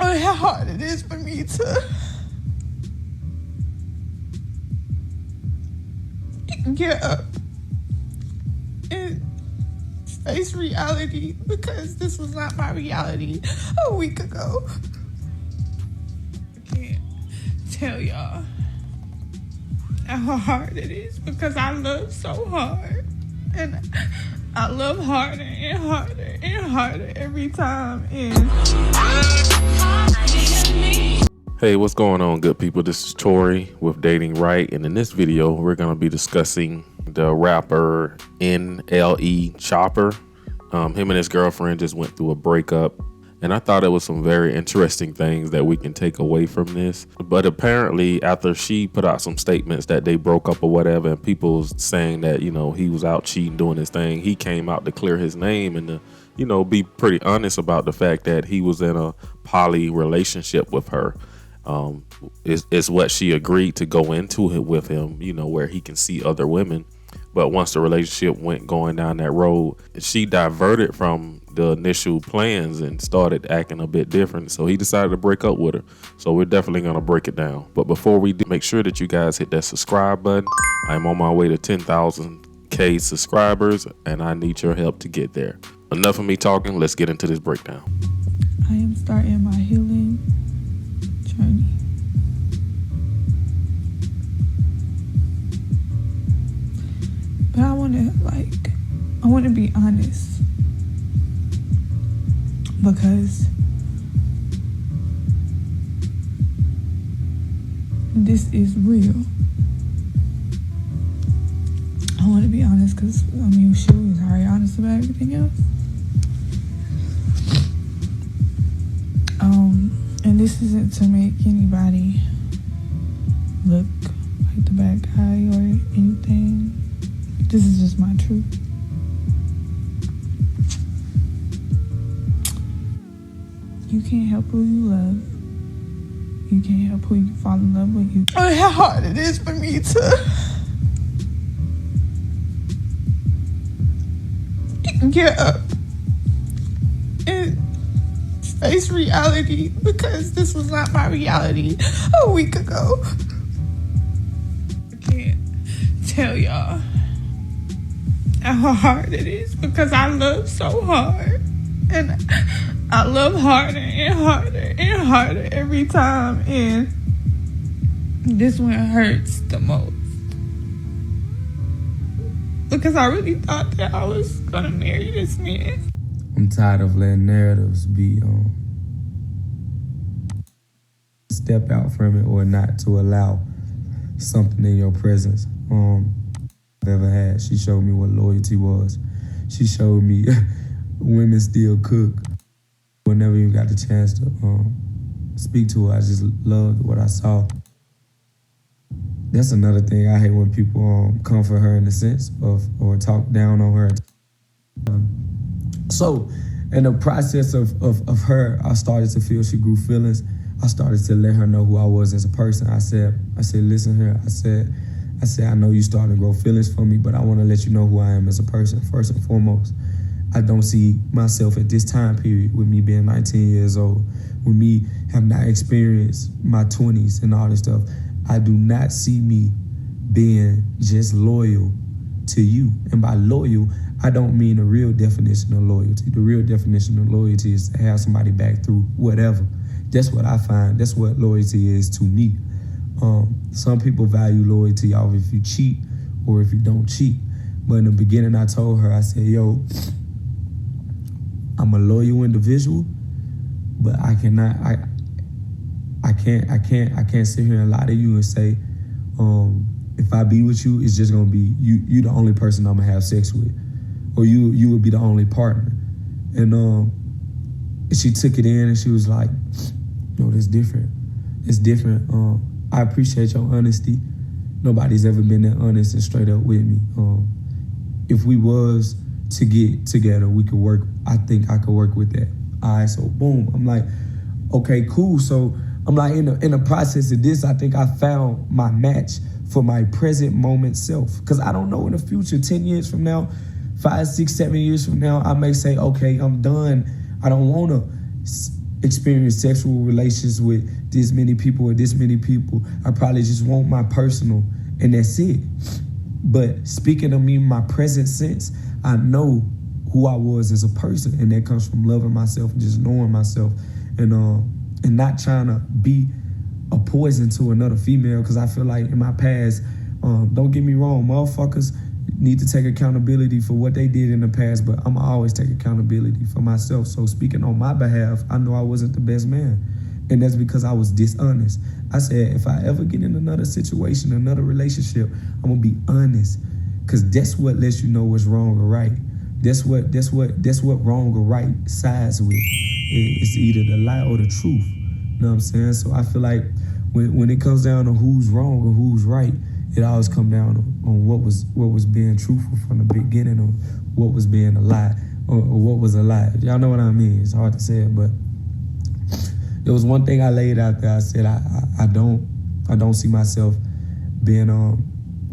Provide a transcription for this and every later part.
Oh, how hard it is for me to get up and face reality, because this was not my reality a week ago. I can't tell y'all how hard it is, because I love so hard, and I love harder and harder and harder every time. And hey, what's going on, good people? This is Tori with Datingwright, and in this video we're going to be discussing the rapper NLE Choppa. Him and his girlfriend just went through a breakup, and I thought it was some very interesting things that we can take away from this. But apparently after she put out some statements that they broke up or whatever, and people saying that, you know, he was out cheating, doing his thing, he came out to clear his name and to, you know, be pretty honest about the fact that he was in a poly relationship with her. Is what she agreed to go into it with him, you know, where he can see other women. But once the relationship went going down that road, she diverted from the initial plans and started acting a bit different. So he decided to break up with her. So we're definitely going to break it down. But before we do, make sure that you guys hit that subscribe button. I'm on my way to 10,000K subscribers, and I need your help to get there. Enough of me talking. Let's get into this breakdown. I am starting my healing journey. But I want to be honest, because this is real. I want to be honest because, she was already honest about everything else. And this isn't to make anybody look like the bad guy or anything. This is just my truth. You can't help who you love. You can't help who you fall in love with. Oh, how hard it is for me to get up and face reality, because this was not my reality a week ago. I can't tell y'all how hard it is, because I love so hard, and I love harder and harder and harder every time, and this one hurts the most, because I really thought that I was gonna marry this man. I'm tired of letting narratives be step out from it, or not to allow something in your presence I've ever had. She showed me what loyalty was. She showed me women still cook. Whenever you got the chance to speak to her, I just loved what I saw. That's another thing I hate, when people comfort her in the sense of, or talk down on her. So in the process of her, I started to feel she grew feelings. I started to let her know who I was as a person. I said, listen here. I said, I know you starting to grow feelings for me, but I want to let you know who I am as a person. First and foremost, I don't see myself at this time period, with me being 19 years old, with me have not experienced my 20s and all this stuff. I do not see me being just loyal to you. And by loyal, I don't mean the real definition of loyalty. The real definition of loyalty is to have somebody back through whatever. That's what I find. That's what loyalty is to me. Some people value loyalty off if you cheat or if you don't cheat. But in the beginning, I told her, I said, yo, I'm a loyal individual, but I can't sit here and lie to you and say, if I be with you, it's just gonna be you the only person I'm gonna have sex with, or you would be the only partner. And she took it in and she was like, no, that's different. It's different. I appreciate your honesty. Nobody's ever been that honest and straight up with me. If we was to get together, we could work. I think I could work with that. All right, so boom. I'm like, okay, cool. So I'm like, in the process of this, I think I found my match for my present moment self. Because I don't know, in the future, 10 years from now, 5, 6, 7 years from now, I may say, okay, I'm done. I don't want to experience sexual relations with this many people or this many people. I probably just want my personal, and that's it. But speaking of me, my present sense, I know who I was as a person, and that comes from loving myself and just knowing myself, and not trying to be a poison to another female. Because I feel like in my past, don't get me wrong, motherfuckers need to take accountability for what they did in the past, but I'm always take accountability for myself. So speaking on my behalf, I know I wasn't the best man, and that's because I was dishonest. I said, if I ever get in another situation, another relationship, I'm gonna be honest, because that's what lets you know what's wrong or right. That's what wrong or right sides with. It's either the lie or the truth. You know what I'm saying? So I feel like when it comes down to who's wrong or who's right, it always come down on what was being truthful from the beginning, or what was being a lie, or what was a lie. Y'all know what I mean? It's hard to say it, but there was one thing I laid out there. I said I don't see myself being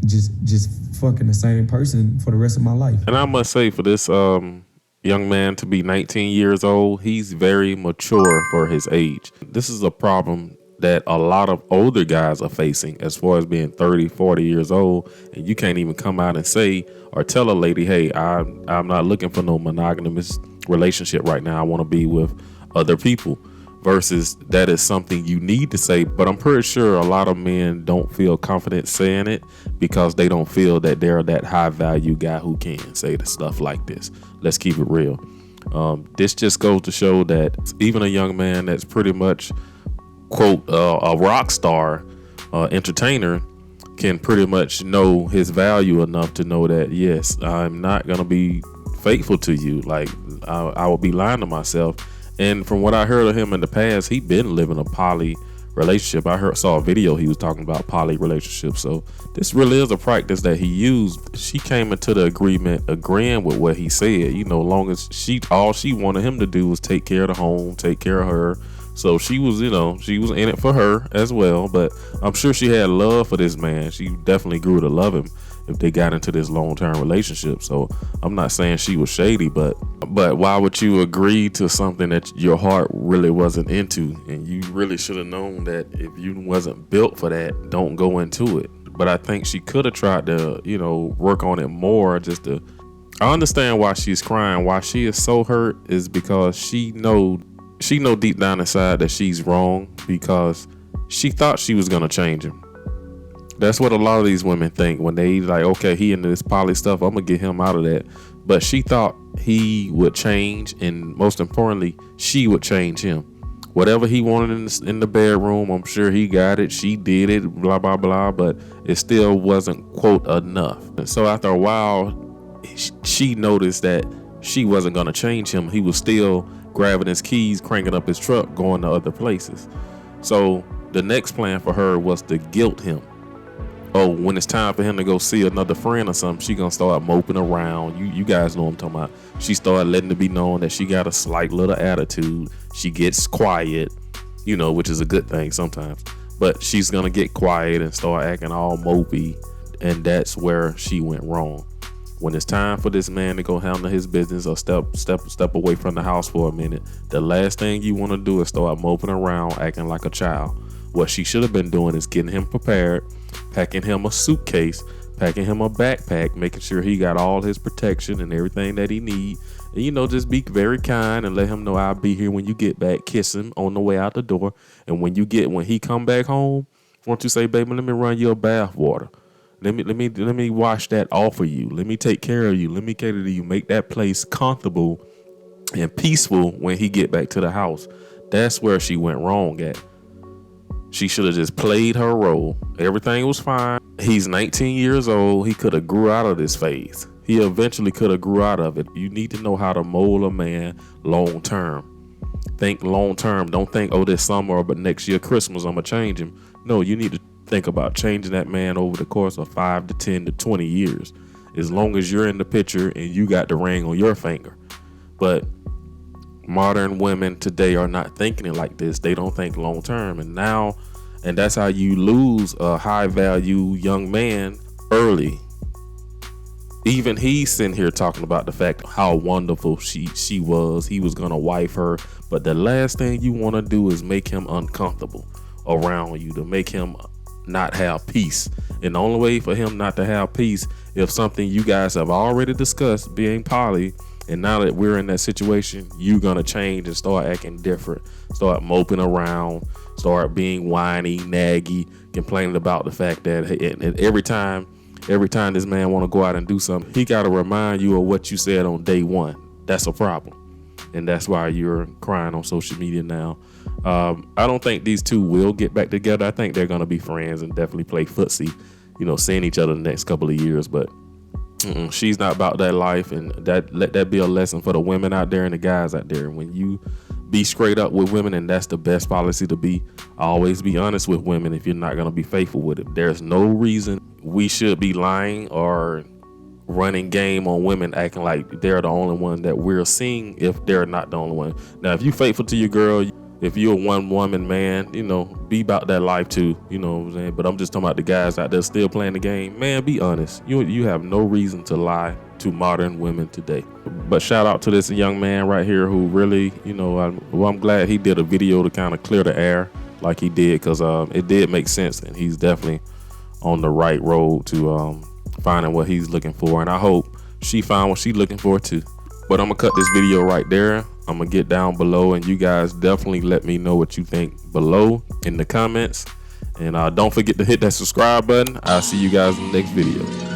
just fucking the same person for the rest of my life. And I must say, for this young man to be 19 years old, he's very mature for his age. This is a problem that a lot of older guys are facing, as far as being 30, 40 years old, and you can't even come out and say or tell a lady, hey, I'm not looking for no monogamous relationship right now. I want to be with other people. Versus that is something you need to say, but I'm pretty sure a lot of men don't feel confident saying it because they don't feel that they're that high value guy who can say the stuff like this. Let's keep it real. This just goes to show that even a young man that's pretty much, quote, a rock star entertainer can pretty much know his value enough to know that, yes, I'm not going to be faithful to you. Like, I would be lying to myself. And from what I heard of him in the past, he'd been living a poly relationship. Saw a video he was talking about poly relationships. So this really is a practice that he used. She came into the agreement agreeing with what he said. You know, long as all she wanted him to do was take care of the home, take care of her. So she was in it for her as well. But I'm sure she had love for this man. She definitely grew to love him if they got into this long-term relationship. So I'm not saying she was shady, but why would you agree to something that your heart really wasn't into? And you really should have known that if you wasn't built for that, don't go into it. But I think she could have tried to, work on it more. I understand why she's crying. Why she is so hurt is because she know deep down inside that she's wrong, because she thought she was gonna change him. That's what a lot of these women think when they like, okay, he into this poly stuff, I'm gonna get him out of that. But she thought he would change, and most importantly, she would change him. Whatever he wanted in the bedroom, I'm sure he got it. She did it, blah, blah, blah, but it still wasn't, quote, enough. And so after a while, she noticed that she wasn't gonna change him. He was still grabbing his keys, cranking up his truck, going to other places. So the next plan for her was to guilt him. Oh, when it's time for him to go see another friend or something, she gonna start moping around. You guys know what I'm talking about. She started letting it be known that she got a slight little attitude. She gets quiet, which is a good thing sometimes. But she's gonna get quiet and start acting all mopey, and that's where she went wrong. When it's time for this man to go handle his business or step away from the house for a minute, the last thing you want to do is start moping around, acting like a child. What she should have been doing is getting him prepared, packing him a suitcase, packing him a backpack, making sure he got all his protection and everything that he need. And, just be very kind and let him know I'll be here when you get back. Kiss him on the way out the door. And when he come back home, won't you say, baby, let me run you a bath water. Let me wash that off of you. Let me take care of you. Let me cater to you. Make that place comfortable and peaceful when he get back to the house. That's where she went wrong at. She should have just played her role. Everything was fine. He's 19 years old. He could have grew out of this phase. He eventually could have grew out of it. You need to know how to mold a man long term. Think long term. Don't think, this summer but next year Christmas I'm gonna change him. No, you need to think about changing that man over the course of 5 to 10 to 20 years. As long as you're in the picture and you got the ring on your finger. But modern women today are not thinking it like this. They don't think long term, and that's how you lose a high value young man early. Even he's sitting here talking about the fact how wonderful she was. He was gonna wife her, but the last thing you want to do is make him uncomfortable around you, to make him not have peace. And the only way for him not to have peace, if something you guys have already discussed, being poly, and now that we're in that situation, you're gonna change and start acting different, start moping around, start being whiny, naggy, complaining about the fact that every time this man want to go out and do something, he got to remind you of what you said on day one. That's a problem. And that's why you're crying on social media now. I don't think these two will get back together. I think they're going to be friends and definitely play footsie, seeing each other the next couple of years. But she's not about that life. And let that be a lesson for the women out there and the guys out there. When you be straight up with women, and that's the best policy to be, always be honest with women if you're not going to be faithful with it. There's no reason we should be lying or running game on women, acting like they're the only one that we're seeing if they're not the only one. Now, if you're faithful to your girl, if you're a one woman man, be about that life too, you know what I'm saying? But I'm just talking about the guys out there still playing the game. Man, be honest. You have no reason to lie to modern women today. But shout out to this young man right here who really, I'm glad he did a video to kind of clear the air like he did, because it did make sense, and he's definitely on the right road to finding what he's looking for. And I hope she found what she's looking for too. But I'm gonna cut this video right there. I'm gonna get down below, and you guys definitely let me know what you think below in the comments. And don't forget to hit that subscribe button. I'll see you guys in the next video.